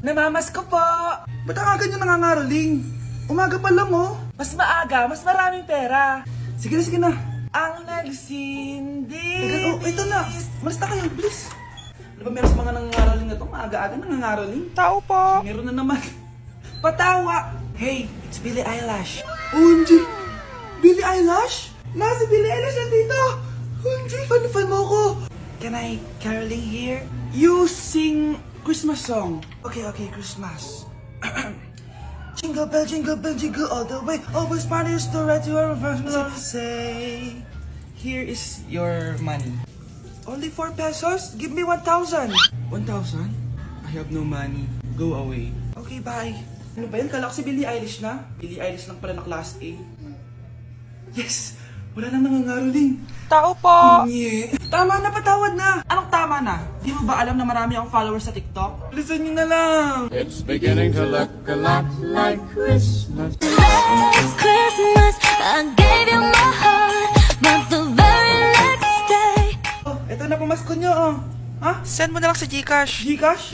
Namamas ko po. Ba't ang aga niyo nangangaroling? Umaga pa lang, oh. Mas maaga, mas maraming pera. Sige na, sige na. Ang nagsindi. Teka, oh, ito na. Malis na kayo, bilis. Ano ba meron sa mga nangangaroling na to? Maaga-aga nangangaroling? Tao po. Meron na naman. Patawa. Hey, it's Billie Eilish. OMG! Billie Eilish? Nasa Billie Eilish na dito! OMG, fan mo ko! Can I caroling here? You sing Christmas song. Okay, Christmas. Jingle bell, jingle all the way. Always partners to right to our first Say, here is your money. Only 4 pesos? Give me 1,000. 1,000? I have no money. Go away. Okay, bye. Ano ba yan? Kala ko si Billie Eilish na. Billie Eilish lang pala na class A. Yes! Wala nang nangangaroling. Tao po. Nye. Tama na, patawad na. Anong tama na? Di mo ba alam na marami akong followers sa TikTok? Listen nyo na lang. It's beginning to look a lot like Christmas. Last Christmas, I gave you my heart, but the very next day, Oh, eto na pamasko nyo, oh. Ha? Send mo na lang sa Gcash. Gcash?